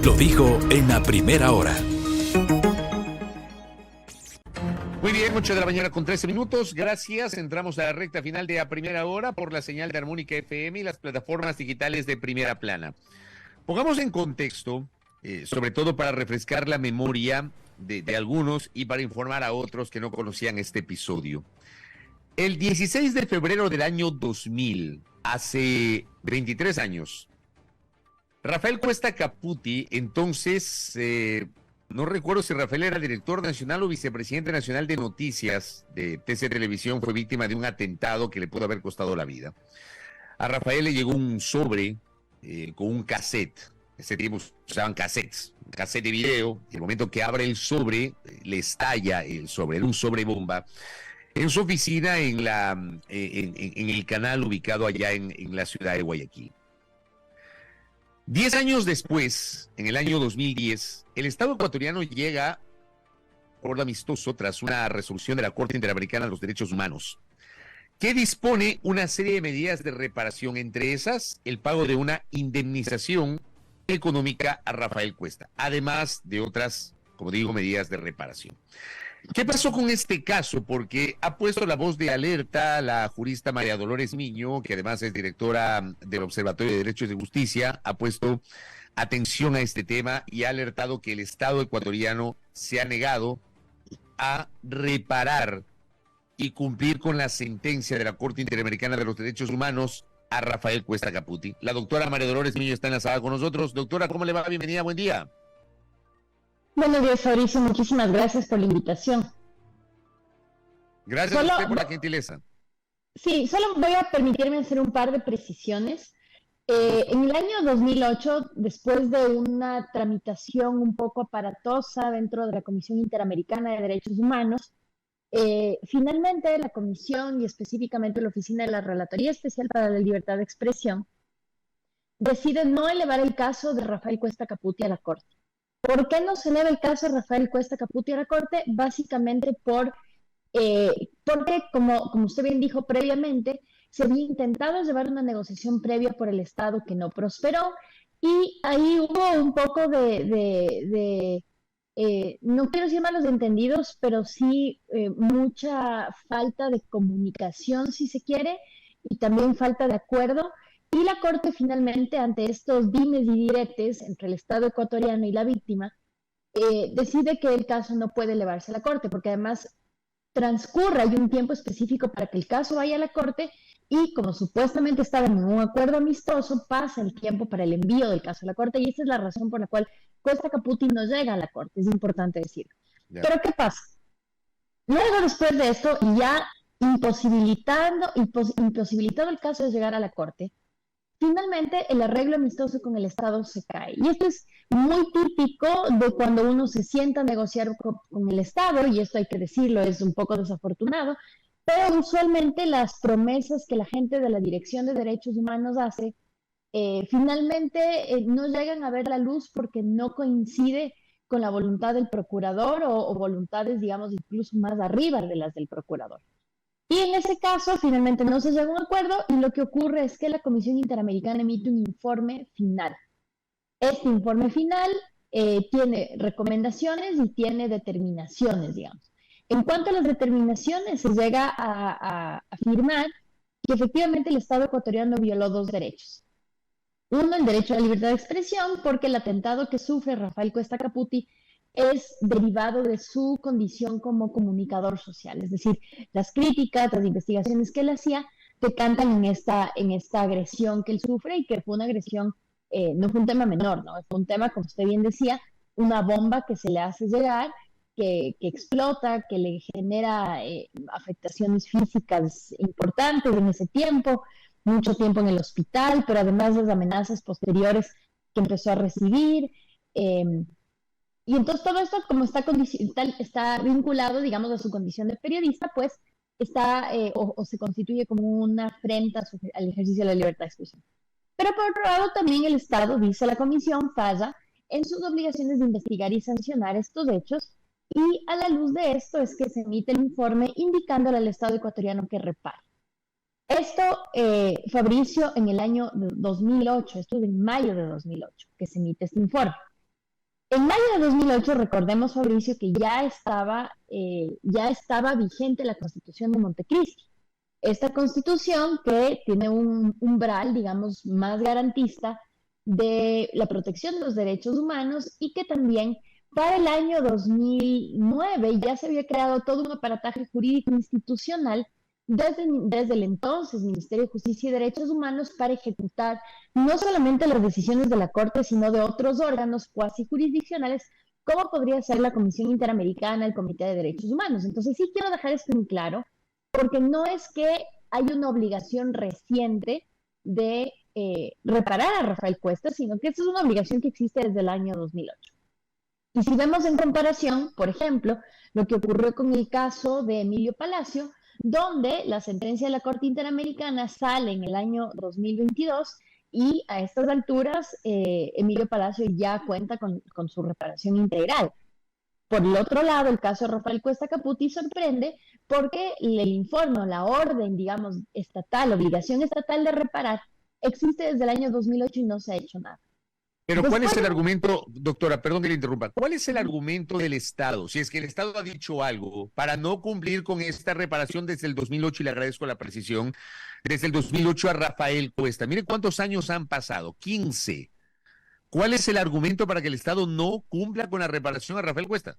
Lo dijo en la primera hora. Muy bien, 8 de la mañana con 13 minutos. Gracias. Entramos a la recta final de A Primera Hora por la señal de Armónica FM y las plataformas digitales de Primera Plana. Pongamos en contexto, sobre todo para refrescar la memoria de algunos y para informar a otros que no conocían este episodio. El 16 de febrero del año 2000, hace 23 años, Rafael Cuesta Caputi, entonces, no recuerdo si Rafael era director nacional o vicepresidente nacional de noticias de TC Televisión, fue víctima de un atentado que le pudo haber costado la vida. A Rafael le llegó un sobre con un cassette. Ese tiempo usaban cassettes, un cassette de video. En el momento que abre el sobre, le estalla el sobre, era un sobre bomba. En su oficina en el canal ubicado allá en la ciudad de Guayaquil. 10 años después, en el año 2010, el Estado ecuatoriano llega por amistoso tras una resolución de la Corte Interamericana de los Derechos Humanos, que dispone una serie de medidas de reparación, entre esas el pago de una indemnización económica a Rafael Cuesta, además de otras, como digo, medidas de reparación. ¿Qué pasó con este caso? Porque ha puesto la voz de alerta la jurista María Dolores Miño, que además es directora del Observatorio de Derechos de Justicia, ha puesto atención a este tema y ha alertado que el Estado ecuatoriano se ha negado a reparar y cumplir con la sentencia de la Corte Interamericana de los Derechos Humanos a Rafael Cuesta Caputi. La doctora María Dolores Miño está enlazada con nosotros. Doctora, ¿cómo le va? Bienvenida, buen día. Buenos días, Fabricio. Muchísimas gracias por la invitación. Gracias a usted por la gentileza. Sí, solo voy a permitirme hacer un par de precisiones. En el año 2008, después de una tramitación un poco aparatosa dentro de la Comisión Interamericana de Derechos Humanos, finalmente la Comisión y específicamente la Oficina de la Relatoría Especial para la Libertad de Expresión decide no elevar el caso de Rafael Cuesta Caputi a la Corte. ¿Por qué no se eleva el caso de Rafael Cuesta Caputi a la Corte? Básicamente porque, como usted bien dijo previamente, se había intentado llevar una negociación previa por el Estado que no prosperó y ahí hubo un poco no quiero decir malos entendidos, pero sí mucha falta de comunicación, si se quiere, y también falta de acuerdo. Y la Corte finalmente, ante estos dimes y diretes entre el Estado ecuatoriano y la víctima, decide que el caso no puede elevarse a la Corte, porque además hay un tiempo específico para que el caso vaya a la Corte y como supuestamente estaba en un acuerdo amistoso, pasa el tiempo para el envío del caso a la Corte y esa es la razón por la cual Cuesta Caputi no llega a la Corte, es importante decirlo. Yeah. Pero ¿qué pasa? Luego, después de esto, ya imposibilitado el caso de llegar a la Corte, finalmente el arreglo amistoso con el Estado se cae. Y esto es muy típico de cuando uno se sienta a negociar con el Estado, y esto hay que decirlo, es un poco desafortunado, pero usualmente las promesas que la gente de la Dirección de Derechos Humanos hace, finalmente no llegan a ver la luz porque no coincide con la voluntad del procurador o voluntades, digamos, incluso más arriba de las del procurador. Y en ese caso, finalmente no se llega a un acuerdo y lo que ocurre es que la Comisión Interamericana emite un informe final. Este informe final tiene recomendaciones y tiene determinaciones, digamos. En cuanto a las determinaciones, se llega a afirmar que efectivamente el Estado ecuatoriano violó dos derechos. Uno, el derecho a la libertad de expresión, porque el atentado que sufre Rafael Cuesta Caputi es derivado de su condición como comunicador social, es decir, las críticas, las investigaciones que él hacía decantan en esta agresión que él sufre y que fue una agresión, no fue un tema menor, ¿no? Fue un tema, como usted bien decía, una bomba que se le hace llegar, que explota, que le genera afectaciones físicas importantes en ese tiempo, mucho tiempo en el hospital, pero además las amenazas posteriores que empezó a recibir. Y entonces todo esto, como está vinculado, digamos, a su condición de periodista, pues está o se constituye como una afrenta al ejercicio de la libertad de expresión. Pero por otro lado, también el Estado, dice la Comisión, falla en sus obligaciones de investigar y sancionar estos hechos, y a la luz de esto es que se emite el informe indicándole al Estado ecuatoriano que repare. Esto, Fabricio, en el año 2008, esto es en mayo de 2008, que se emite este informe. En mayo de 2008, recordemos, Fabricio, que ya estaba vigente la Constitución de Montecristi. Esta Constitución que tiene un umbral, digamos, más garantista de la protección de los derechos humanos y que también para el año 2009 ya se había creado todo un aparataje jurídico institucional desde el entonces Ministerio de Justicia y Derechos Humanos para ejecutar no solamente las decisiones de la Corte, sino de otros órganos cuasi jurisdiccionales, como podría ser la Comisión Interamericana, el Comité de Derechos Humanos. Entonces sí quiero dejar esto en claro, porque no es que hay una obligación reciente de reparar a Rafael Cuesta, sino que esta es una obligación que existe desde el año 2008. Y si vemos en comparación, por ejemplo, lo que ocurrió con el caso de Emilio Palacio, donde la sentencia de la Corte Interamericana sale en el año 2022 y a estas alturas Emilio Palacio ya cuenta con su reparación integral. Por el otro lado, el caso de Rafael Cuesta Caputi sorprende porque el informe o la orden, digamos, estatal, obligación estatal de reparar, existe desde el año 2008 y no se ha hecho nada. Pero ¿cuál es el argumento, doctora? Perdón que le interrumpa. ¿Cuál es el argumento del Estado? Si es que el Estado ha dicho algo para no cumplir con esta reparación desde el 2008, y le agradezco la precisión, desde el 2008 a Rafael Cuesta. Miren cuántos años han pasado, 15. ¿Cuál es el argumento para que el Estado no cumpla con la reparación a Rafael Cuesta?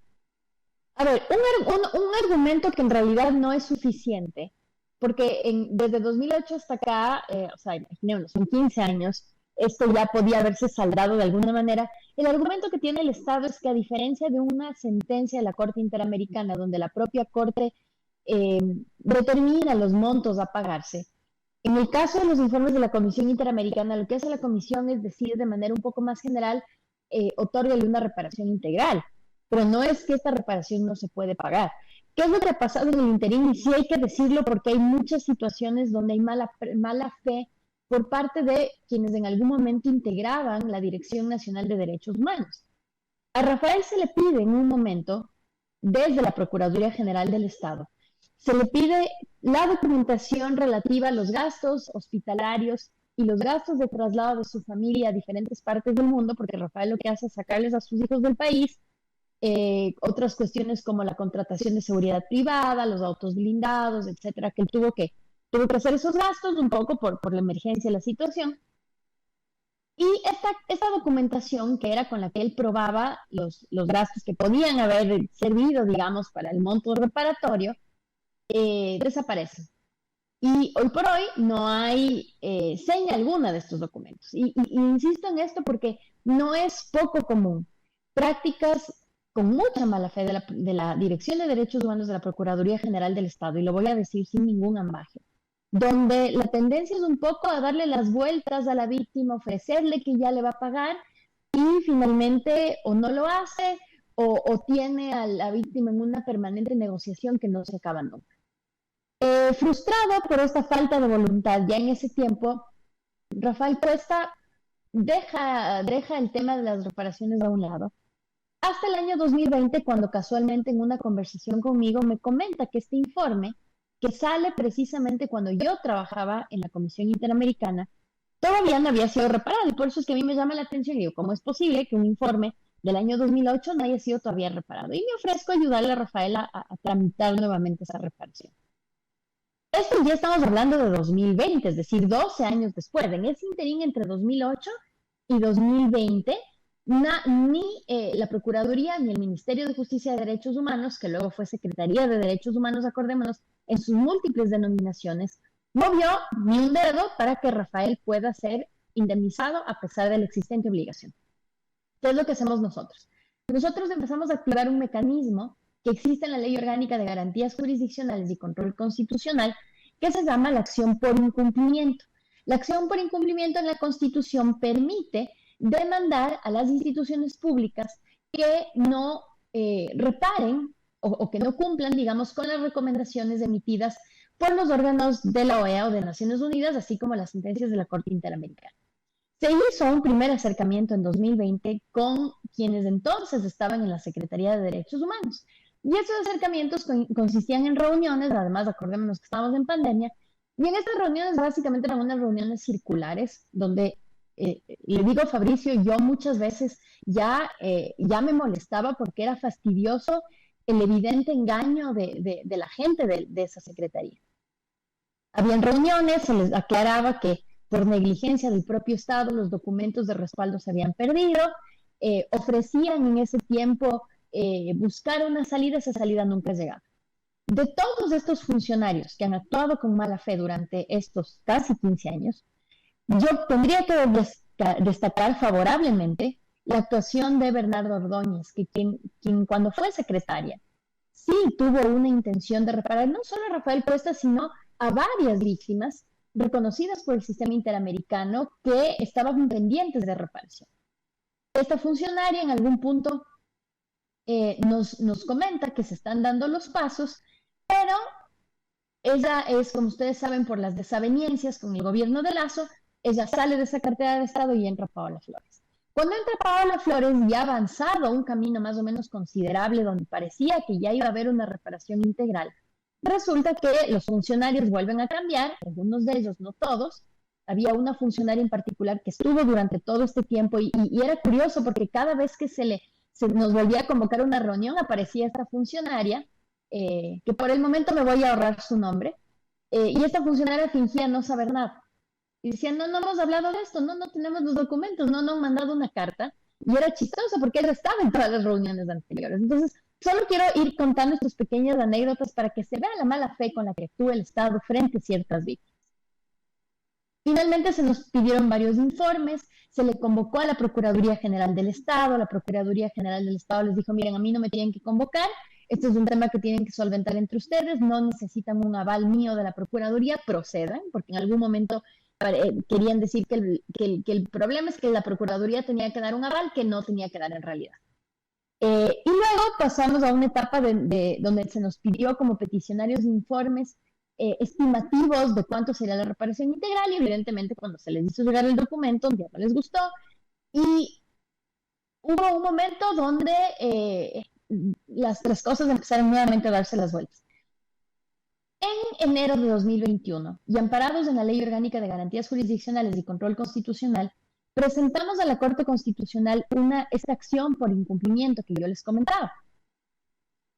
A ver, un argumento que en realidad no es suficiente, porque desde 2008 hasta acá, o sea, imaginémonos, son 15 años, esto ya podía haberse saldado de alguna manera. El argumento que tiene el Estado es que a diferencia de una sentencia de la Corte Interamericana, donde la propia Corte determina los montos a pagarse, en el caso de los informes de la Comisión Interamericana, lo que hace la Comisión es decir de manera un poco más general, otórgale una reparación integral, pero no es que esta reparación no se puede pagar. ¿Qué es lo que ha pasado en el interín? Y sí hay que decirlo porque hay muchas situaciones donde hay mala fe por parte de quienes en algún momento integraban la Dirección Nacional de Derechos Humanos. A Rafael se le pide en un momento, desde la Procuraduría General del Estado, se le pide la documentación relativa a los gastos hospitalarios y los gastos de traslado de su familia a diferentes partes del mundo, porque Rafael lo que hace es sacarles a sus hijos del país, otras cuestiones como la contratación de seguridad privada, los autos blindados, etcétera, que él tuvo que hacer esos gastos un poco por la emergencia de la situación. Y esta documentación, que era con la que él probaba los gastos que podían haber servido, digamos, para el monto reparatorio, desaparece. Y hoy por hoy no hay seña alguna de estos documentos. Y insisto en esto porque no es poco común. Prácticas con mucha mala fe de la Dirección de Derechos Humanos de la Procuraduría General del Estado, y lo voy a decir sin ningún ambaje, donde la tendencia es un poco a darle las vueltas a la víctima, ofrecerle que ya le va a pagar y finalmente o no lo hace o tiene a la víctima en una permanente negociación que no se acaba nunca. Frustrado por esta falta de voluntad, ya en ese tiempo, Rafael Cuesta deja el tema de las reparaciones a un lado, hasta el año 2020, cuando casualmente en una conversación conmigo me comenta que este informe, que sale precisamente cuando yo trabajaba en la Comisión Interamericana, todavía no había sido reparado, y por eso es que a mí me llama la atención y digo, ¿cómo es posible que un informe del año 2008 no haya sido todavía reparado? Y me ofrezco ayudarle a Rafael a tramitar nuevamente esa reparación. Esto ya estamos hablando de 2020, es decir, 12 años después. En ese interín entre 2008 y 2020, ni la Procuraduría ni el Ministerio de Justicia y Derechos Humanos, que luego fue Secretaría de Derechos Humanos, acordémonos, en sus múltiples denominaciones, movió ni un dedo para que Rafael pueda ser indemnizado a pesar de la existente obligación. ¿Qué es lo que hacemos nosotros? Nosotros empezamos a activar un mecanismo que existe en la Ley Orgánica de Garantías Jurisdiccionales y Control Constitucional, que se llama la acción por incumplimiento. La acción por incumplimiento en la Constitución permite demandar a las instituciones públicas que no reparen o que no cumplan, digamos, con las recomendaciones emitidas por los órganos de la OEA o de Naciones Unidas, así como las sentencias de la Corte Interamericana. Se hizo un primer acercamiento en 2020 con quienes entonces estaban en la Secretaría de Derechos Humanos. Y esos acercamientos consistían en reuniones, además acordémonos que estábamos en pandemia, y en estas reuniones básicamente eran unas reuniones circulares donde le digo a Fabricio, yo muchas veces ya me molestaba porque era fastidioso el evidente engaño de la gente de esa secretaría. Habían reuniones, se les aclaraba que por negligencia del propio Estado los documentos de respaldo se habían perdido, ofrecían en ese tiempo buscar una salida, esa salida nunca llegaba. De todos estos funcionarios que han actuado con mala fe durante estos casi 15 años, yo tendría que destacar favorablemente la actuación de Bernardo Ordóñez, que quien cuando fue secretaria sí tuvo una intención de reparar no solo a Rafael Cuesta, sino a varias víctimas reconocidas por el sistema interamericano que estaban pendientes de reparación. Esta funcionaria en algún punto nos comenta que se están dando los pasos, pero ella es, como ustedes saben, por las desavenencias con el gobierno de Lazo, ella sale de esa cartera de Estado y entra Paola Flores. Cuando entra Paola Flores, ya avanzado un camino más o menos considerable donde parecía que ya iba a haber una reparación integral, resulta que los funcionarios vuelven a cambiar, algunos de ellos, no todos. Había una funcionaria en particular que estuvo durante todo este tiempo y era curioso porque cada vez que se nos volvía a convocar una reunión aparecía esta funcionaria, que por el momento me voy a ahorrar su nombre, y esta funcionaria fingía no saber nada. Y decía, no hemos hablado de esto, no tenemos los documentos, no han mandado una carta. Y era chistoso porque ella estaba en todas las reuniones anteriores. Entonces, solo quiero ir contando estas pequeñas anécdotas para que se vea la mala fe con la que actúa el Estado frente a ciertas víctimas. Finalmente se nos pidieron varios informes, se le convocó a la Procuraduría General del Estado, la Procuraduría General del Estado les dijo, miren, a mí no me tienen que convocar, este es un tema que tienen que solventar entre ustedes, no necesitan un aval mío de la Procuraduría, procedan, porque en algún momento querían decir que el problema es que la Procuraduría tenía que dar un aval que no tenía que dar en realidad. Y luego pasamos a una etapa donde se nos pidió como peticionarios informes estimativos de cuánto sería la reparación integral y evidentemente cuando se les hizo llegar el documento ya no les gustó y hubo un momento donde las tres cosas empezaron nuevamente a darse las vueltas. En enero de 2021 y amparados en la Ley Orgánica de Garantías Jurisdiccionales y Control Constitucional, presentamos a la Corte Constitucional esta acción por incumplimiento que yo les comentaba.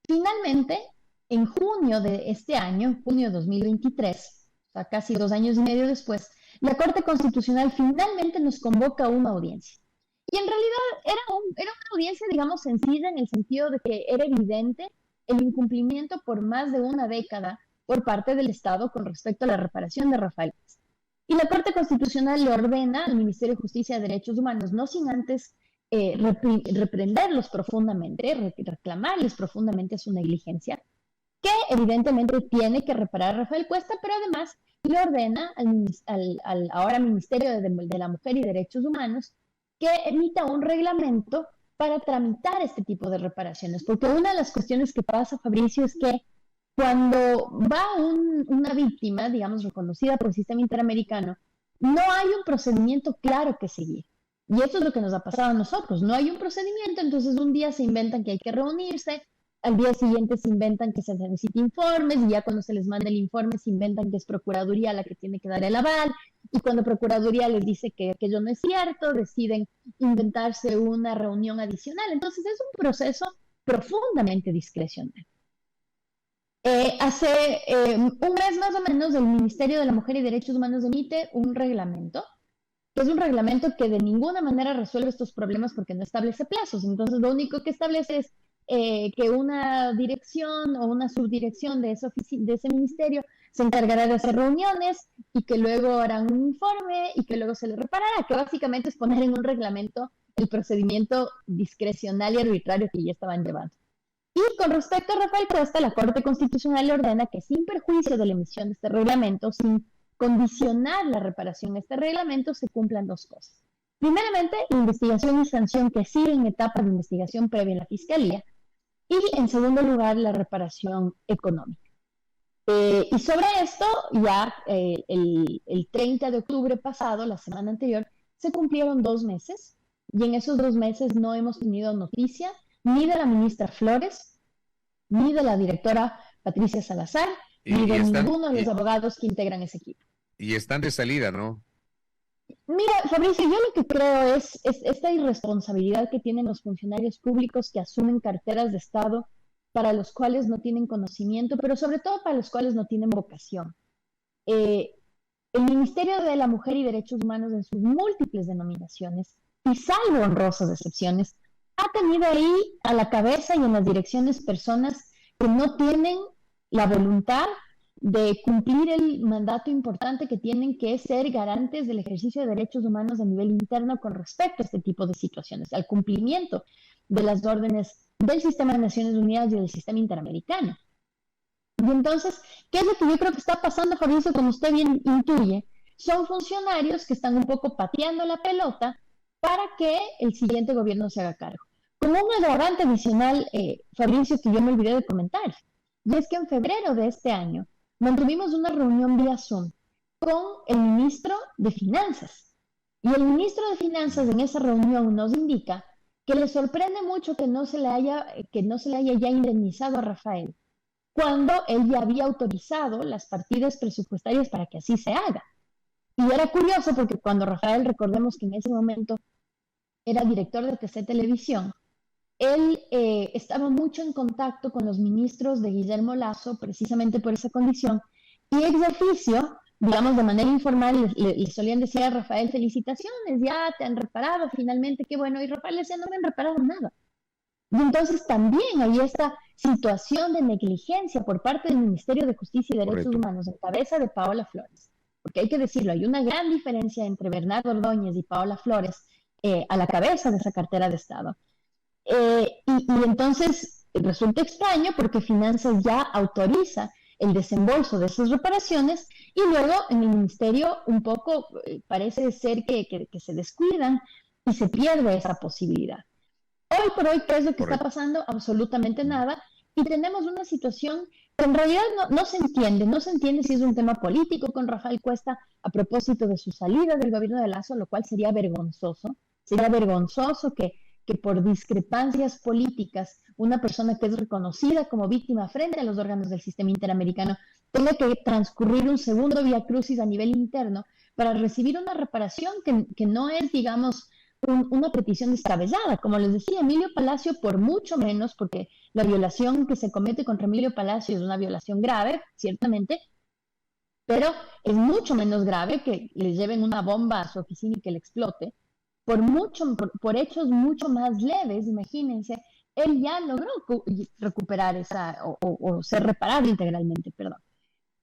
Finalmente, en junio de este año, junio de 2023, o sea, casi 2 años y medio después, la Corte Constitucional finalmente nos convoca a una audiencia. Y en realidad era una audiencia, digamos, sencilla en el sentido de que era evidente el incumplimiento por más de una década por parte del Estado con respecto a la reparación de Rafael Cuesta. Y la Corte Constitucional le ordena al Ministerio de Justicia y Derechos Humanos, no sin antes reprenderlos profundamente, reclamarles profundamente su negligencia, que evidentemente tiene que reparar a Rafael Cuesta, pero además le ordena al ahora Ministerio de la Mujer y Derechos Humanos que emita un reglamento para tramitar este tipo de reparaciones. Porque una de las cuestiones que pasa, Fabricio, es que cuando va una víctima, digamos, reconocida por el sistema interamericano, no hay un procedimiento claro que seguir. Y eso es lo que nos ha pasado a nosotros. No hay un procedimiento, entonces un día se inventan que hay que reunirse, al día siguiente se inventan que se necesita informes, y ya cuando se les manda el informe se inventan que es Procuraduría la que tiene que dar el aval, y cuando Procuraduría les dice que aquello no es cierto, deciden inventarse una reunión adicional. Entonces es un proceso profundamente discrecional. Hace un mes más o menos el Ministerio de la Mujer y Derechos Humanos emite un reglamento, que es un reglamento que de ninguna manera resuelve estos problemas porque no establece plazos. Entonces lo único que establece es que una dirección o una subdirección de ese ministerio se encargará de hacer reuniones y que luego harán un informe y que luego se le reparará, que básicamente es poner en un reglamento el procedimiento discrecional y arbitrario que ya estaban llevando. Y con respecto a Rafael Cuesta, la Corte Constitucional le ordena que sin perjuicio de la emisión de este reglamento, sin condicionar la reparación a este reglamento, se cumplan 2 cosas. Primeramente, investigación y sanción que sigue en etapa de investigación previa en la Fiscalía. Y en segundo lugar, la reparación económica. Y sobre esto, ya el 30 de octubre pasado, la semana anterior, se cumplieron 2 meses. Y en esos 2 meses no hemos tenido noticia ni de la ministra Flores, ni de la directora Patricia Salazar, ni de ninguno de los abogados que integran ese equipo. Y están de salida, ¿no? Mira, Fabricio, yo lo que creo es esta irresponsabilidad que tienen los funcionarios públicos que asumen carteras de Estado para los cuales no tienen conocimiento, pero sobre todo para los cuales no tienen vocación. Eh, el Ministerio de la Mujer y Derechos Humanos en sus múltiples denominaciones, y salvo honrosas excepciones, ha tenido ahí a la cabeza y en las direcciones personas que no tienen la voluntad de cumplir el mandato importante que tienen, que es ser garantes del ejercicio de derechos humanos a nivel interno con respecto a este tipo de situaciones, al cumplimiento de las órdenes del sistema de Naciones Unidas y del sistema interamericano. Y entonces, ¿qué es lo que yo creo que está pasando, Fabricio? Como usted bien intuye, son funcionarios que están un poco pateando la pelota para que el siguiente gobierno se haga cargo. Como un agravante adicional, Fabricio, que yo me olvidé de comentar, y es que en febrero de este año mantuvimos una reunión vía Zoom con el ministro de Finanzas. Y el ministro de Finanzas en esa reunión nos indica que le sorprende mucho que no se le haya ya indemnizado a Rafael, cuando él ya había autorizado las partidas presupuestarias para que así se haga. Y era curioso porque cuando Rafael, recordemos que en ese momento era director de TC Televisión, él estaba mucho en contacto con los ministros de Guillermo Lasso, precisamente por esa condición, y ex oficio, digamos de manera informal, le solían decir a Rafael, felicitaciones, ya te han reparado finalmente, qué bueno, y Rafael le decía, no me han reparado nada. Y entonces también hay esta situación de negligencia por parte del Ministerio de Justicia y Derechos Correcto. Humanos en cabeza de Paola Flores. Porque hay que decirlo, hay una gran diferencia entre Bernardo Ordóñez y Paola Flores a la cabeza de esa cartera de Estado. Y entonces resulta extraño porque Finanzas ya autoriza el desembolso de esas reparaciones y luego en el ministerio un poco parece ser que se descuidan y se pierde esa posibilidad. Hoy por hoy, ¿qué es lo que está pasando? Absolutamente nada. Y tenemos una situación que en realidad no se entiende si es un tema político con Rafael Cuesta a propósito de su salida del gobierno de Lasso, lo cual sería vergonzoso. Sería vergonzoso que por discrepancias políticas una persona que es reconocida como víctima frente a los órganos del sistema interamericano tenga que transcurrir un segundo vía crucis a nivel interno para recibir una reparación que no es, digamos, una petición descabellada. Como les decía, Emilio Palacio, por mucho menos, porque la violación que se comete contra Emilio Palacio es una violación grave, ciertamente, pero es mucho menos grave que le lleven una bomba a su oficina y que le explote. Por hechos mucho más leves, imagínense, él ya logró recuperar o ser reparado integralmente, perdón.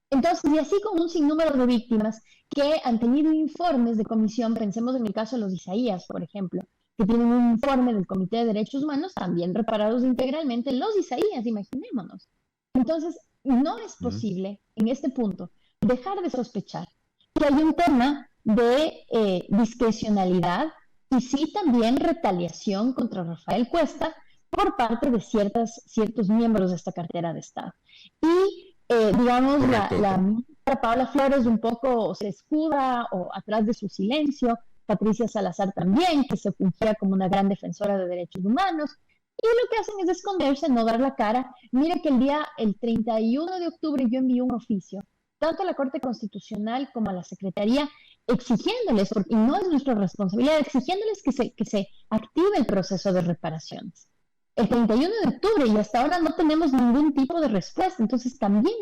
Entonces, y así como un sinnúmero de víctimas que han tenido informes de comisión, pensemos en el caso de los Isaías, por ejemplo, que tienen un informe del Comité de Derechos Humanos, también reparados integralmente, los Isaías, imaginémonos. Entonces, no es posible, en este punto, dejar de sospechar que hay un tema de discrecionalidad y sí también retaliación contra Rafael Cuesta por parte de ciertos miembros de esta cartera de Estado. Y digamos, la ministra Paola Flores un poco se escuda o atrás de su silencio, Patricia Salazar también, que se fungía como una gran defensora de derechos humanos, y lo que hacen es esconderse, no dar la cara. Mire que el 31 de octubre yo envié un oficio, tanto a la Corte Constitucional como a la Secretaría, exigiéndoles, porque no es nuestra responsabilidad, exigiéndoles que se active el proceso de reparaciones. El 31 de octubre y hasta ahora no tenemos ningún tipo de respuesta. Entonces también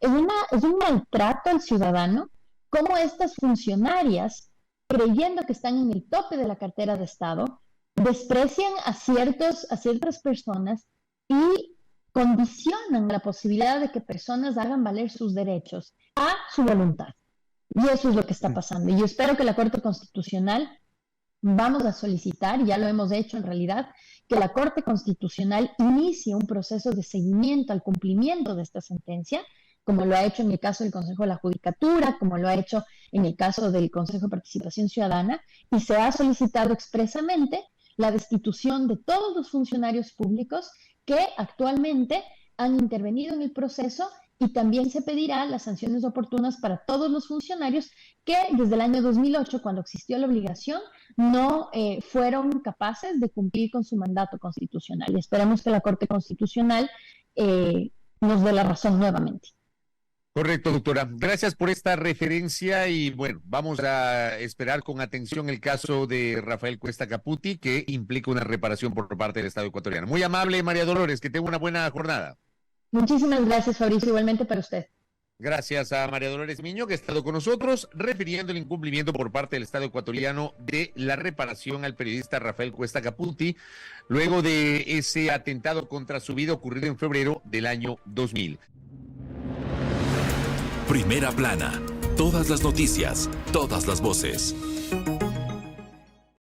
es un maltrato al ciudadano cómo estas funcionarias, creyendo que están en el tope de la cartera de Estado, desprecian a ciertas personas y condicionan la posibilidad de que personas hagan valer sus derechos a su voluntad. Y eso es lo que está pasando. Y yo espero que la Corte Constitucional, vamos a solicitar, ya lo hemos hecho en realidad, que la Corte Constitucional inicie un proceso de seguimiento al cumplimiento de esta sentencia, como lo ha hecho en el caso del Consejo de la Judicatura, como lo ha hecho en el caso del Consejo de Participación Ciudadana, y se ha solicitado expresamente la destitución de todos los funcionarios públicos que actualmente han intervenido en el proceso, y también se pedirá las sanciones oportunas para todos los funcionarios que desde el año 2008, cuando existió la obligación, no fueron capaces de cumplir con su mandato constitucional. Y esperamos que la Corte Constitucional nos dé la razón nuevamente. Correcto, doctora. Gracias por esta referencia y bueno, vamos a esperar con atención el caso de Rafael Cuesta Caputi, que implica una reparación por parte del Estado ecuatoriano. Muy amable, María Dolores, que tenga una buena jornada. Muchísimas gracias, Fabricio, igualmente para usted. Gracias a María Dolores Miño, que ha estado con nosotros, refiriendo el incumplimiento por parte del Estado ecuatoriano de la reparación al periodista Rafael Cuesta Caputi, luego de ese atentado contra su vida ocurrido en febrero del año 2000. Primera plana. Todas las noticias, todas las voces.